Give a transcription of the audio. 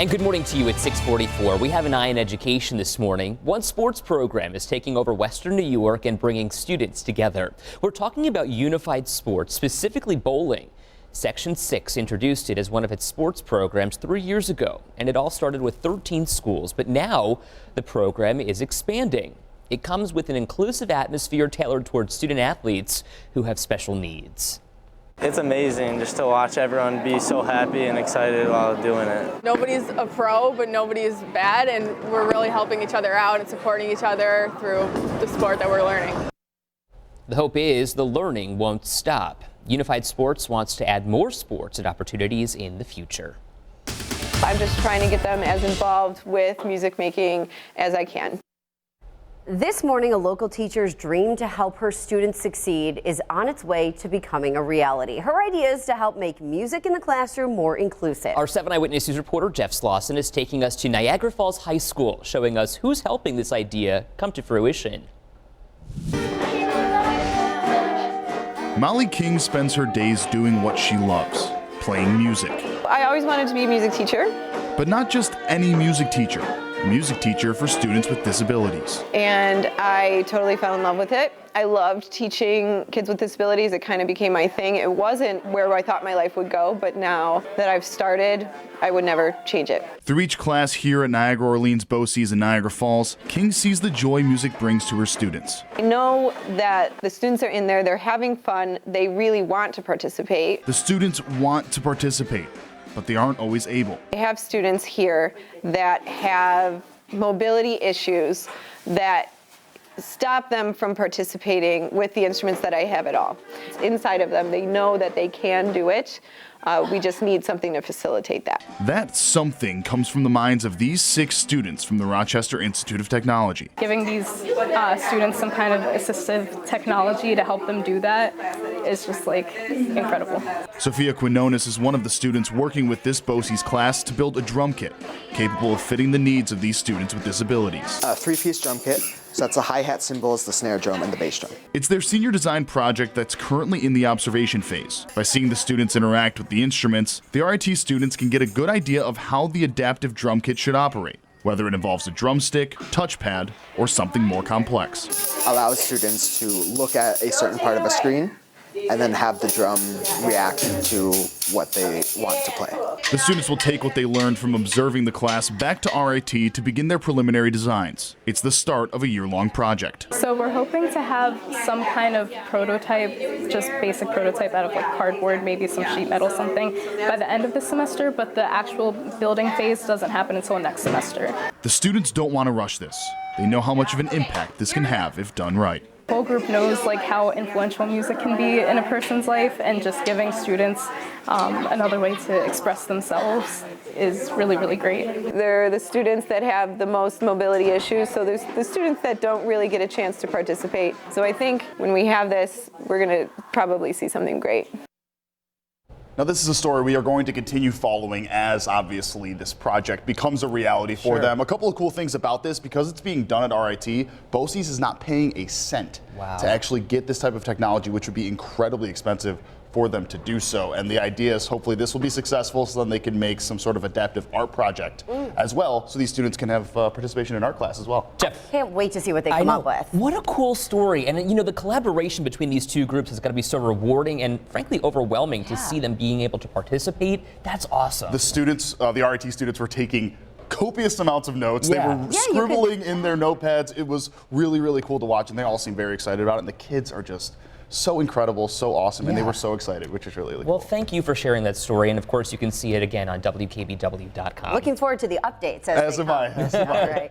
And good morning to you at 6:44. We have an eye on education this morning. One sports program is taking over Western New York and bringing students together. We're talking about unified sports, specifically bowling. Section 6 introduced it as one of its sports programs 3 years ago, and it all started with 13 schools. But now the program is expanding. It comes with an inclusive atmosphere tailored towards student athletes who have special needs. It's amazing just to watch everyone be so happy and excited while doing it. Nobody's a pro, but nobody's bad, and we're really helping each other out and supporting each other through the sport that we're learning. The hope is the learning won't stop. Unified Sports wants to add more sports and opportunities in the future. I'm just trying to get them as involved with music making as I can. This morning, a local teacher's dream to help her students succeed is on its way to becoming a reality. Her idea is to help make music in the classroom more inclusive. Our 7 Eyewitness News reporter Jeff Slauson is taking us to Niagara Falls High School, showing us who's helping this idea come to fruition. Molly King spends her days doing what she loves, playing music. I always wanted to be a music teacher. But not just any music teacher. A music teacher for students with disabilities. And I totally fell in love with it. I loved teaching kids with disabilities. It kind of became my thing. It wasn't where I thought my life would go, but now that I've started, I would never change it. Through each class here at Niagara Orleans BOCES and Niagara Falls, King sees the joy music brings to her students. I know that the students are in there, they're having fun, they really want to participate. The students want to participate, but they aren't always able. I have students here that have mobility issues that stop them from participating with the instruments that I have at all. It's inside of them, they know that they can do it. We just need something to facilitate that. That something comes from the minds of these 6 students from the Rochester Institute of Technology. Giving these students some kind of assistive technology to help them do that is just like incredible. Sophia Quinones is one of the students working with this BOCES class to build a drum kit capable of fitting the needs of these students with disabilities. A 3-piece drum kit. So that's the hi-hat cymbals, the snare drum, and the bass drum. It's their senior design project that's currently in the observation phase. By seeing the students interact with the instruments, the RIT students can get a good idea of how the adaptive drum kit should operate, whether it involves a drumstick, touchpad, or something more complex. Allows students to look at a certain part of a screen and then have the drum react to what they want to play. The students will take what they learned from observing the class back to RIT to begin their preliminary designs. It's the start of a year-long project. So we're hoping to have some kind of prototype, just basic prototype out of like cardboard, maybe some sheet metal, something, by the end of the semester, but the actual building phase doesn't happen until next semester. The students don't want to rush this. They know how much of an impact this can have if done right. The whole group knows like how influential music can be in a person's life, and just giving students another way to express themselves is really, really great. They're the students that have the most mobility issues, so there's the students that don't really get a chance to participate. So I think when we have this, we're going to probably see something great. Now, this is a story we are going to continue following as, obviously, this project becomes a reality for them. A couple of cool things about this, because it's being done at RIT, BOCES is not paying a cent to actually get this type of technology, which would be incredibly expensive for them to do so. And the idea is hopefully this will be successful, so then they can make some sort of adaptive art project as well, so these students can have participation in art class as well. Jeff, can't wait to see what they come up with. What a cool story. And you know, the collaboration between these two groups is going to be so rewarding and frankly overwhelming to see them being able to participate. That's awesome. The students, the RIT students, were taking copious amounts of notes. They were scribbling in their notepads. It was really, really cool to watch, and they all seem very excited about it. And the kids are just so incredible, so awesome, and they were so excited, which is really, really cool. Well, thank you for sharing that story, and of course you can see it again on WKBW.com. Looking forward to the updates as am I. All right.